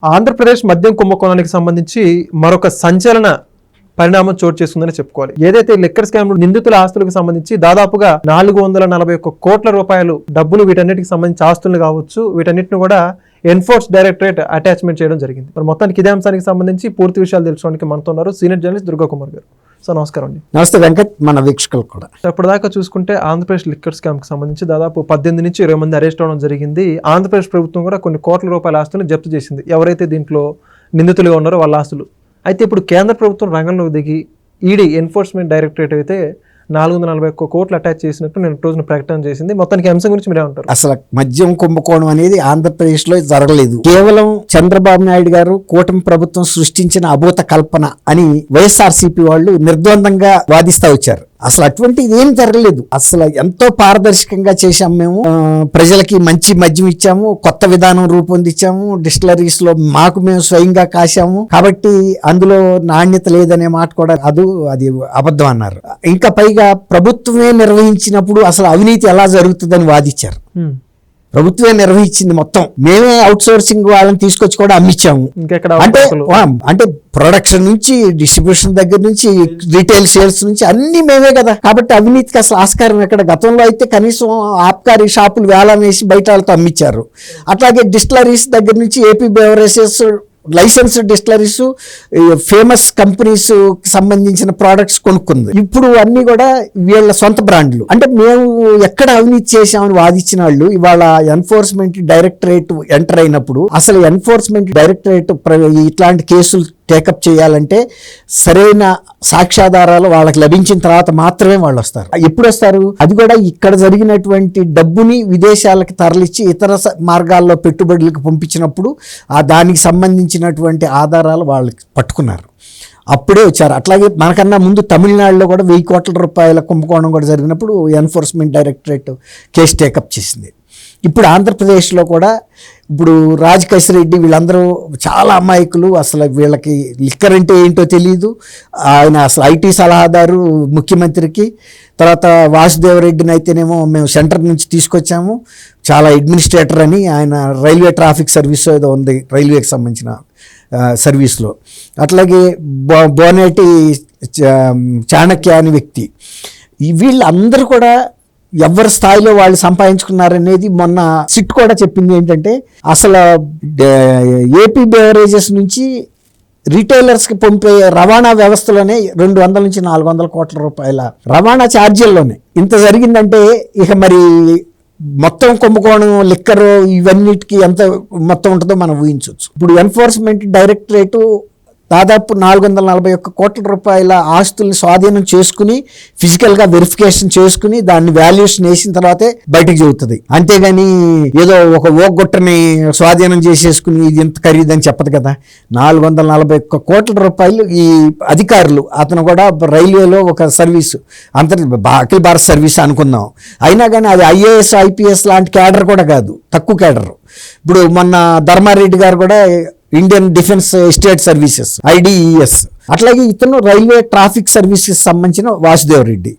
ఆంధ్రప్రదేశ్ మద్యం కుంభకోణానికి సంబంధించి మరొక సంచలన పరిణామం చోటు చేసుకుందని చెప్పుకోవాలి. ఏదైతే లిక్కర్ స్కామ్ నిందితుల ఆస్తులకు సంబంధించి దాదాపుగా 441 కోట్ల రూపాయలు డబ్బులు వీటన్నిటికి సంబంధించి ఆస్తులు కావచ్చు, వీటన్నిటిని కూడా ఎన్ఫోర్స్ డైరెక్టరేట్ అటాచ్మెంట్ చేయడం జరిగింది. మరి మొత్తానికి ఇదే అంశానికి సంబంధించి పూర్తి విషయాలు తెలుసుకోవడానికి మనతో ఉన్నారు సీనియర్ జర్నలిస్ట్ దుర్గా కుమార్ గారు. సార్ నమస్కారం అండి. నమస్తే వెంకట్, మన వీక్షకులు కూడా. ఇప్పటిదాకా చూసుకుంటే ఆంధ్రప్రదేశ్ లిక్కర్ స్కామ్ కి సంబంధించి దాదాపు 18 నుంచి 20 మంది అరెస్ట్ అవడం జరిగింది. ఆంధ్రప్రదేశ్ ప్రభుత్వం కూడా కొన్ని కోట్ల రూపాయల ఆస్తులను జప్తు చేసింది, ఎవరైతే దీంట్లో నిందితులుగా ఉన్నారో వాళ్ళ ఆస్తులు. అయితే ఇప్పుడు కేంద్ర ప్రభుత్వం రంగంలోకి దిగి ఈడీ ఎన్ఫోర్స్మెంట్ డైరెక్టరేట్ అయితే 441 కోట్లు అటాచ్ చేసినట్టు నేను రోజున ప్రకటన చేసింది. మొత్తానికి అంశం గురించి మీరే ఉంటారు. అసలు మద్యం కుంభకోణం అనేది ఆంధ్రప్రదేశ్ లో జరగలేదు. కేవలం చంద్రబాబు నాయుడు గారు కూటమి ప్రభుత్వం సృష్టించిన అభూత కల్పన అని వైఎస్ఆర్సీపీ వాళ్ళు నిర్ద్వందంగా వాదిస్తా వచ్చారు. అసలు అటువంటిది ఏం జరగలేదు. అసలు ఎంతో పారదర్శకంగా చేశాము మేము. ప్రజలకి మంచి మద్యం ఇచ్చాము, కొత్త విధానం రూపొందించాము, డిస్టిలరీస్ లో మాకు మేము స్వయంగా కాశాము, కాబట్టి అందులో నాణ్యత లేదనే మాట కూడా అది అబద్ధం అన్నారు. ఇంకా పైగా ప్రభుత్వమే నిర్వహించినప్పుడు అసలు అవినీతి ఎలా జరుగుతుందని వాదించారు. ప్రభుత్వమే నిర్వహించింది మొత్తం, మేమే అవుట్ సోర్సింగ్ వాళ్ళని తీసుకొచ్చి కూడా అమ్మించాము. అంటే ప్రొడక్షన్ నుంచి డిస్ట్రిబ్యూషన్ దగ్గర నుంచి రీటైల్ సేల్స్ నుంచి అన్ని మేమే కదా. కాబట్టి అవినీతికి అసలు ఆస్కారం ఎక్కడ? గతంలో అయితే కనీసం ఆబ్కారీ షాపులు వేలం వేసి బయట వాళ్ళతో అమ్మించారు. అట్లాగే డిస్టిలరీస్ దగ్గర నుంచి AP beverages licensed distilleries famous companies కి సంబంధించిన ప్రోడక్ట్స్ కొనుక్కుంది. ఇప్పుడు అన్ని కూడా వీళ్ళ సొంత బ్రాండ్లు. అంటే మేము ఎక్కడ అవినీతి చేశామని వాదించిన వాళ్ళు ఇవాళ ఎన్ఫోర్స్మెంట్ డైరెక్టరేట్ ఎంటర్ అయినప్పుడు అసలు ఎన్ఫోర్స్మెంట్ డైరెక్టరేట్ ఇట్లాంటి కేసులు టేకప్ చేయాలంటే సరైన సాక్ష్యాధారాలు వాళ్ళకి లభించిన తర్వాత మాత్రమే వాళ్ళు వస్తారు. ఎప్పుడు వస్తారు? అది కూడా ఇక్కడ జరిగినటువంటి డబ్బుని విదేశాలకు తరలిచ్చి ఇతర మార్గాల్లో పెట్టుబడులకు పంపించినప్పుడు దానికి సంబంధించినటువంటి ఆధారాలు వాళ్ళకి పట్టుకున్నారు, అప్పుడే వచ్చారు. అట్లాగే మనకన్నా ముందు తమిళనాడులో కూడా 1000 కోట్ల రూపాయల కుంభకోణం కూడా జరిగినప్పుడు ఎన్ఫోర్స్మెంట్ డైరెక్టరేట్ కేసు టేకప్ చేసింది. ఇప్పుడు ఆంధ్రప్రదేశ్లో కూడా ఇప్పుడు రాజకేశ్వర రెడ్డి వీళ్ళందరూ చాలా అమాయకులు. అసలు వీళ్ళకి లిక్కర్ అంటే ఏంటో తెలియదు. ఆయన అసలు ఐటీ సలహాదారు ముఖ్యమంత్రికి. తర్వాత వాసుదేవరెడ్డిని అయితేనేమో మేము సెంటర్ నుంచి తీసుకొచ్చాము, చాలా అడ్మినిస్ట్రేటర్ అని. ఆయన రైల్వే ట్రాఫిక్ సర్వీస్ ఏదో ఉంది, రైల్వేకి సంబంధించిన సర్వీస్లో. అట్లాగే బోనేటి చాణక్య అనే వ్యక్తి. వీళ్ళందరూ కూడా ఎవరి స్థాయిలో వాళ్ళు సంపాదించుకున్నారనేది మొన్న సిట్ కూడా చెప్పింది. ఏంటంటే అసలు ఏపీ బెవరేజెస్ నుంచి రీటైలర్స్కి పంపే రవాణా వ్యవస్థలోనే 200 నుంచి 400 కోట్ల రూపాయల రవాణా ఛార్జీల్లోనే ఇంత జరిగిందంటే ఇక మరి మొత్తం కుంభకోణం లిక్కర్ ఇవన్నిటికీ ఎంత మొత్తం ఉంటుందో మనం ఊహించవచ్చు. ఇప్పుడు ఎన్ఫోర్స్మెంట్ డైరెక్టరేటు దాదాపు 441 కోట్ల రూపాయల ఆస్తుల్ని స్వాధీనం చేసుకుని ఫిజికల్గా వెరిఫికేషన్ చేసుకుని దాన్ని వాల్యుయేషన్ వేసిన తర్వాతే బయటకు చెబుతుంది. అంతేగాని ఏదో ఒక ఓగొట్టని స్వాధీనం చేసేసుకుని ఇది ఎంత ఖరీదని చెప్పదు కదా. 441 కోట్ల రూపాయలు ఈ అధికారులు, అతను కూడా రైల్వేలో ఒక సర్వీసు అఖిల భారత్ సర్వీస్ అనుకుందాం, అయినా కానీ అది ఐఏఎస్ ఐపీఎస్ లాంటి క్యాడర్ కూడా కాదు, తక్కువ క్యాడర్. ఇప్పుడు మొన్న ధర్మారెడ్డి గారు కూడా Indian defence estate services IDES. అట్లాగే ఇతను రైల్వే ట్రాఫిక్ సర్వీసెస్ సంబంధించిన వాసుదేవరెడ్డి,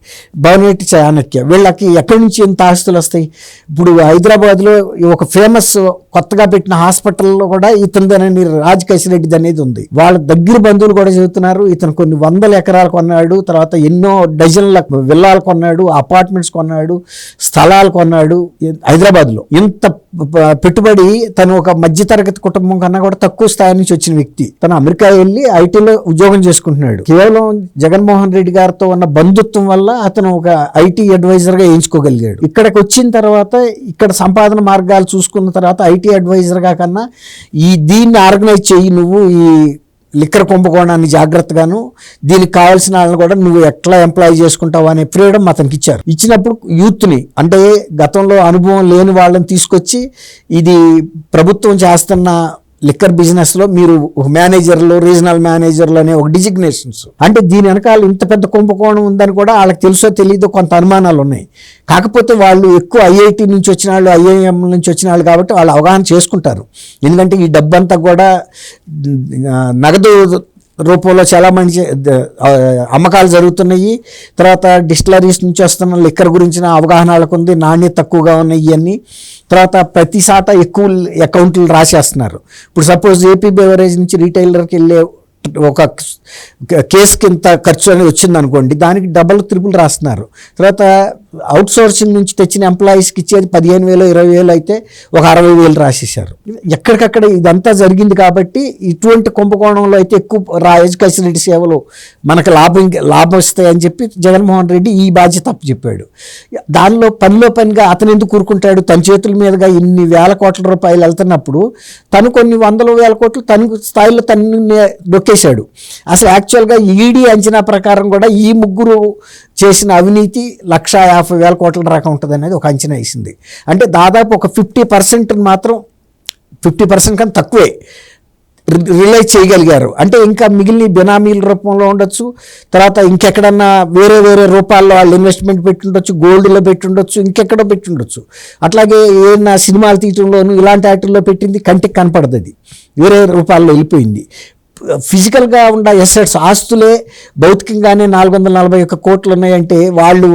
భవనేటి చాణక్య. వీళ్ళకి ఎక్కడి నుంచి ఎంత ఆస్తులు వస్తాయి? ఇప్పుడు హైదరాబాద్లో ఒక ఫేమస్ కొత్తగా పెట్టిన హాస్పిటల్లో కూడా ఇతనిదనని రాజకేశ్వర రెడ్డి అనేది ఉంది. వాళ్ళ దగ్గర బంధువులు కూడా చెబుతున్నారు ఇతను కొన్ని 100 ఎకరాలు కొన్నాడు, తర్వాత ఎన్నో డజన్ల విల్లాలు కొన్నాడు, అపార్ట్మెంట్స్ కొన్నాడు, స్థలాలు కొన్నాడు. హైదరాబాద్లో ఇంత పెట్టుబడి తను ఒక మధ్యతరగతి కుటుంబం కన్నా కూడా తక్కువ స్థాయి నుంచి వచ్చిన వ్యక్తి. తను అమెరికా వెళ్ళి ఐటీలో ఉద్యోగం చేసుకుంటున్నాడు. కేవలం జగన్మోహన్ రెడ్డి గారితో ఉన్న బంధుత్వం వల్ల అతను ఒక ఐటీ అడ్వైజర్ గా ఎంచుకోగలిగాడు. ఇక్కడికి వచ్చిన తర్వాత ఇక్కడ సంపాదన మార్గాలు చూసుకున్న తర్వాత ఐటీ అడ్వైజర్ గా కన్నా దీన్ని ఆర్గనైజ్ చెయ్యి నువ్వు, ఈ లిక్కర్ కుంభకోణాన్ని జాగ్రత్తగాను, దీనికి కావాల్సిన వాళ్ళని కూడా నువ్వు ఎట్లా ఎంప్లాయ్ చేసుకుంటావు అనే ఫ్రీడమ్ అతనికి ఇచ్చారు. ఇచ్చినప్పుడు యూత్ని, అంటే గతంలో అనుభవం లేని వాళ్ళని తీసుకొచ్చి ఇది ప్రభుత్వం చేస్తున్న లిక్కర్ బిజినెస్లో మీరు మేనేజర్లు, రీజనల్ మేనేజర్లు అనే ఒక డిజిగ్నేషన్స్. అంటే దీని వెనకాల ఇంత పెద్ద కుంభకోణం ఉందని కూడా వాళ్ళకి తెలుసో తెలియదో కొంత అనుమానాలు ఉన్నాయి. కాకపోతే వాళ్ళు ఎక్కువ IIT నుంచి వచ్చిన వాళ్ళు, IIM నుంచి వచ్చిన వాళ్ళు కాబట్టి వాళ్ళు అవగాహన చేసుకుంటారు. ఎందుకంటే ఈ డబ్బంతా కూడా నగదు రూపంలో చాలా మంచి అమ్మకాలు జరుగుతున్నాయి. తర్వాత డిస్టిలరీస్ నుంచి వస్తున్న లిక్కర్ గురించిన అవగాహన వాళ్ళకు ఉంది, నాణ్యత తక్కువగా ఉన్నాయి అన్నీ. తర్వాత ప్రతి సాట ఎక్కువ అకౌంట్లు రాసేస్తున్నారు. ఇప్పుడు సపోజ్ ఏపీ బెవరేజ్ నుంచి రీటైలర్కి వెళ్ళే ఒక కేసుకి ఇంత ఖర్చు అనేది వచ్చింది అనుకోండి, దానికి డబల్ ట్రిపుల్ రాస్తున్నారు. తర్వాత అవుట్ సోర్సింగ్ నుంచి తెచ్చిన ఎంప్లాయీస్కి ఇచ్చేది 15,000 20,000 అయితే ఒక 60,000 రాసేసారు. ఎక్కడికక్కడ ఇదంతా జరిగింది. కాబట్టి ఇటువంటి కుంభకోణంలో అయితే ఎక్కువ ఎడ్యుకేషన్ రెడ్డి సేవలు మనకు లాభం ఇస్తాయని చెప్పి జగన్మోహన్ రెడ్డి ఈ బాధ్యత అప్పు చెప్పాడు. దానిలో పనిగా అతను ఎందుకు కూరుకుంటాడు? తన చేతుల మీదుగా ఇన్ని వేల కోట్ల రూపాయలు వెళ్తున్నప్పుడు తను కొన్ని వందల వేల కోట్లు తన స్థాయిలో తను నొక్కేశాడు. అసలు యాక్చువల్గా ఈడీ అంచనా ప్రకారం కూడా ఈ ముగ్గురు చేసిన అవినీతి 150,000 కోట్ల రకం ఉంటుంది అనేది ఒక అంచనా వేసింది. అంటే దాదాపు ఒక 50% మాత్రం 50% కన్నా తక్కువే రిలైజ్ చేయగలిగారు. అంటే ఇంకా మిగిలిన బినామీల రూపంలో ఉండొచ్చు, తర్వాత ఇంకెక్కడన్నా వేరే రూపాల్లో వాళ్ళు ఇన్వెస్ట్మెంట్ పెట్టుండొచ్చు, గోల్డ్లో పెట్టుండొచ్చు, ఇంకెక్కడో పెట్టుండొచ్చు. అట్లాగే ఏదైనా సినిమాలు తీయటంలోనూ ఇలాంటి వాటిల్లో పెట్టింది కంటికి కనపడదు, అది వేరే రూపాల్లో వెళ్ళిపోయింది. ఫిజికల్గా ఉన్న ఎసెట్స్ ఆస్తులే భౌతికంగానే 441 కోట్లు ఉన్నాయంటే వాళ్ళు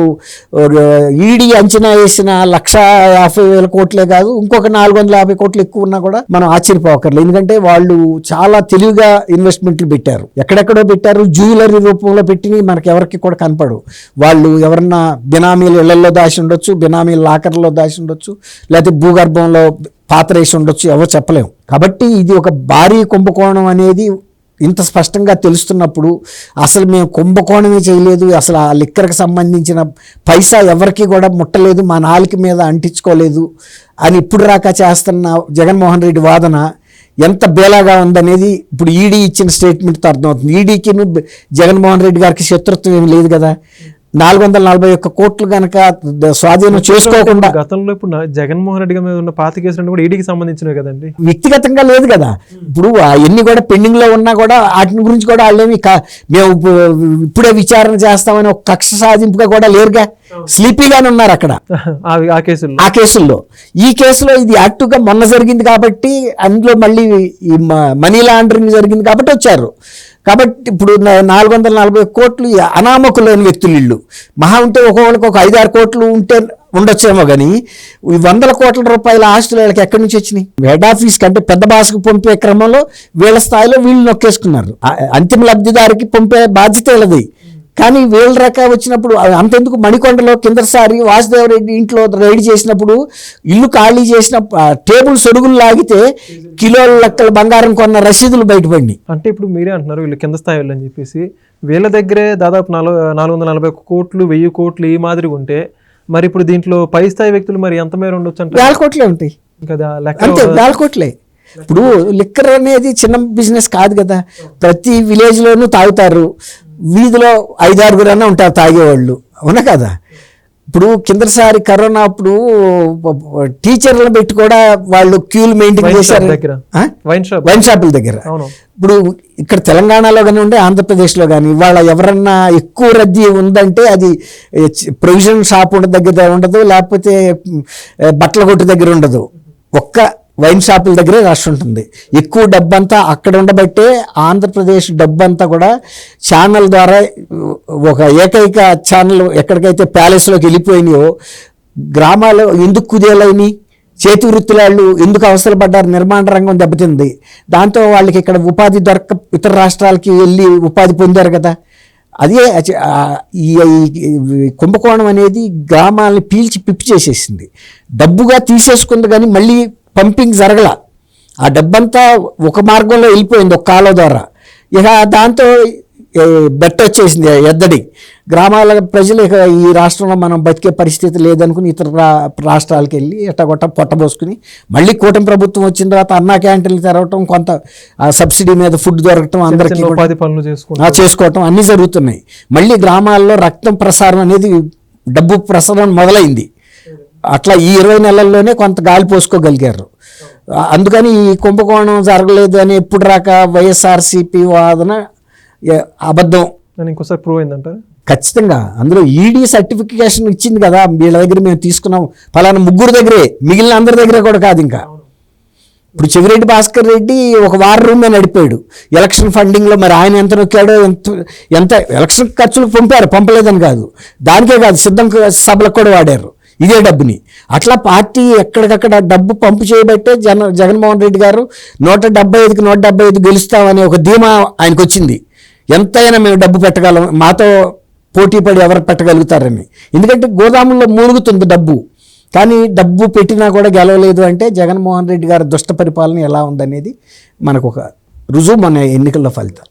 ఈడీ అంచనా వేసిన 150,000 కోట్లే కాదు, ఇంకొక 450 కోట్లు ఎక్కువ ఉన్నా కూడా మనం ఆశ్చర్యపోకర్లేదు. ఎందుకంటే వాళ్ళు చాలా తెలివిగా ఇన్వెస్ట్మెంట్లు పెట్టారు, ఎక్కడెక్కడో పెట్టారు. జ్యువెలరీ రూపంలో పెట్టి మనకి ఎవరికి కూడా కనపడవు. వాళ్ళు ఎవరన్నా బినామీలు ఇళ్లలో దాచి ఉండొచ్చు, బినామీలు లాకర్లో దాచి ఉండొచ్చు, లేకపోతే భూగర్భంలో పాతరేసి ఉండొచ్చు, ఎవరు చెప్పలేము. కాబట్టి ఇది ఒక భారీ కుంభకోణం అనేది ఇంత స్పష్టంగా తెలుస్తున్నప్పుడు అసలు మేము కుంభకోణమే చేయలేదు, అసలు ఆ లిక్కర్కి సంబంధించిన పైసా ఎవరికి కూడా ముట్టలేదు, మా నాలుక మీద అంటించుకోలేదు అని ఇప్పుడు రాక చేస్తున్న జగన్మోహన్ రెడ్డి వాదన ఎంత బేలాగా ఉందనేది ఇప్పుడు ఈడీ ఇచ్చిన స్టేట్మెంట్తో అర్థమవుతుంది. ఈడీకి జగన్మోహన్ రెడ్డి గారికి శత్రుత్వం ఏమి లేదు కదా. 441 కోట్లు కనుక స్వాధీనం చేసుకోకుండా గతంలో ఇప్పుడు జగన్మోహన్ రెడ్డి మీద ఉన్న పాత కేసులు కూడా ఈడీకి సంబంధించినవి కదండి, వ్యక్తిగతంగా లేదు కదా. ఇప్పుడు అవన్నీ కూడా పెండింగ్ లో ఉన్నా కూడా వాటి గురించి కూడా వాళ్ళేమి మేము ఇప్పుడే విచారణ చేస్తామని ఒక కక్ష సాధింపుగా కూడా లేరుగా, స్లీపీగానే ఉన్నారు అక్కడ ఆ కేసుల్లో. ఈ కేసులో ఇది యాక్టివ్గా మొన్న జరిగింది కాబట్టి, అందులో మళ్ళీ ఈ మనీ లాండరింగ్ జరిగింది కాబట్టి వచ్చారు. కాబట్టి ఇప్పుడు 440 కోట్లు అనామకులైన వ్యక్తులు ఇళ్ళు మహా ఉంటే ఒక్కొక్కరికి ఒక 5-6 కోట్లు ఉంటే ఉండొచ్చేమో, కానీ 100 కోట్ల రూపాయల ఆస్తులు వీళ్ళకి ఎక్కడి నుంచి వచ్చినాయి? హెడ్ ఆఫీస్ కంటే పెద్ద బాసుకు పంపే క్రమంలో వీళ్ళ స్థాయిలో వీళ్ళు నొక్కేసుకున్నారు. అంతిమ లబ్ధిదారికి పంపే బాధ్యత వీళ్ళది. కానీ వీళ్ళ రకా వచ్చినప్పుడు అంతెందుకు, మణికొండలో కిందసారి వాసుదేవరెడ్డి ఇంట్లో రైడ్ చేసినప్పుడు ఇల్లు ఖాళీ చేసిన టేబుల్ సొడుగులు లాగితే కిలోల లెక్కల బంగారం కొన్న రసీదులు బయటపడినాయి. అంటే ఇప్పుడు మీరే అంటున్నారు వీళ్ళు కింద స్థాయి అని చెప్పేసి, వీళ్ళ దగ్గరే దాదాపు 441 కోట్లు 1000 కోట్లు ఈ మాదిరిగా ఉంటే మరి ఇప్పుడు దీంట్లో పై స్థాయి వ్యక్తులు మరి ఎంత మేర ఉండొచ్చు అంటే 1,000 కోట్లే ఉంటాయి కదా, అంతే 1,000 కోట్లే. ఇప్పుడు లిక్కర్ అనేది చిన్న బిజినెస్ కాదు కదా, ప్రతి విలేజ్లోనూ తాగుతారు, వీధిలో 5-6 ఉంటారు తాగేవాళ్ళు, అవునా కదా. ఇప్పుడు కిందసారి కరోనా అప్పుడు టీచర్లను పెట్టి కూడా వాళ్ళు క్యూలు మెయింటైన్ చేశారు వైన్ షాపుల దగ్గర. ఇప్పుడు ఇక్కడ తెలంగాణలో కానీ ఉండే ఆంధ్రప్రదేశ్లో కానీ ఇవాళ ఎవరన్నా ఎక్కువ రద్దీ ఉందంటే అది ప్రొవిజన్ షాప్ దగ్గర ఉండదు, లేకపోతే బట్టల కొట్టు దగ్గర ఉండదు, ఒక్క వైన్ షాపుల దగ్గరే రష్ ఉంటుంది. ఎక్కువ డబ్బంతా అక్కడ ఉండబట్టే ఆంధ్రప్రదేశ్ డబ్బంతా కూడా ఛానల్ ద్వారా ఒక ఏకైక ఛానల్ ఎక్కడికైతే ప్యాలెస్లోకి వెళ్ళిపోయినాయో గ్రామాలు ఎందుకు కుదేలైనవి, చేతి వృత్తులాళ్ళు ఎందుకు అవసరపడ్డారు, నిర్మాణ రంగం దెబ్బతింది, దాంతో వాళ్ళకి ఇక్కడ ఉపాధి దొరక ఇతర రాష్ట్రాలకి వెళ్ళి ఉపాధి పొందారు కదా. అదే ఈ కుంభకోణం అనేది గ్రామాలని పీల్చి పిప్పి చేసేసింది. డబ్బుగా తీసేసుకుంది కానీ మళ్ళీ పంపింగ్ జరగల, ఆ డబ్బంతా ఒక మార్గంలో వెళ్ళిపోయింది ఒక కాలువ ద్వారా. ఇక దాంతో బెట్ట వచ్చేసింది ఎద్దడి. గ్రామాల ప్రజలు ఇక ఈ రాష్ట్రంలో మనం బతికే పరిస్థితి లేదనుకుని ఇతర రాష్ట్రాలకు వెళ్ళి ఎట్టగొట్ట పొట్టబోసుకుని మళ్ళీ కూటమి ప్రభుత్వం వచ్చిన తర్వాత అన్నా క్యాంటీన్లు తెరవటం, కొంత సబ్సిడీ మీద ఫుడ్ దొరకటం, అందరికీ చేసుకోవటం అన్నీ జరుగుతున్నాయి. మళ్ళీ గ్రామాల్లో రక్తం ప్రసారం అనేది డబ్బు ప్రసారం మొదలైంది. అట్లా ఈ 20 నెలల్లోనే కొంత గాలి పోసుకోగలిగారు. అందుకని ఈ కుంభకోణం జరగలేదు అని ఎప్పుడు రాక వైఎస్ఆర్సీపీ వాదన అబద్ధం ఇంకోసారి ప్రూవ్ అయిందంటారు. ఖచ్చితంగా అందులో ఈడీ సర్టిఫికేషన్ ఇచ్చింది కదా, వీళ్ళ దగ్గర మేము తీసుకున్నాం, ఫలానా ముగ్గురు దగ్గరే, మిగిలిన అందరి దగ్గర కూడా కాదు. ఇంకా ఇప్పుడు చెవిరెడ్డి భాస్కర్ రెడ్డి ఒక వార్ రూమే నడిపాడు ఎలక్షన్ ఫండింగ్లో. మరి ఆయన ఎంత నొక్కాడో, ఎంత ఎలక్షన్ ఖర్చులకు పంపలేదని కాదు, దానికే కాదు సిద్ధం సభలకు కూడా వాడారు ఇదే డబ్బుని. అట్లా పార్టీ ఎక్కడికక్కడ డబ్బు పంపు చేయబట్టే జగన్మోహన్ రెడ్డి గారు 175కి 175 గెలుస్తామనే ఒక ధీమా ఆయనకు వచ్చింది. ఎంతైనా మేము డబ్బు పెట్టగలం, మాతో పోటీ పడి ఎవరు పెట్టగలుగుతారని. ఎందుకంటే గోదాముల్లో మూలుగుతుంది డబ్బు, కానీ డబ్బు పెట్టినా కూడా గెలవలేదు అంటే జగన్మోహన్ రెడ్డి గారి దుష్ట పరిపాలన ఎలా ఉందనేది మనకు ఒక రుజువు మన ఎన్నికల్లో ఫలితం.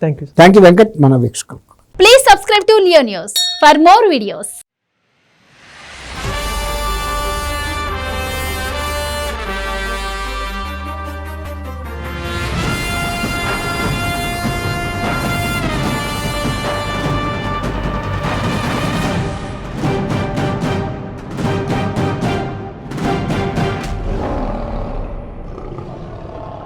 Thank you thank you Venkat. మన వీక్షకులు Please subscribe to Leo News for more videos.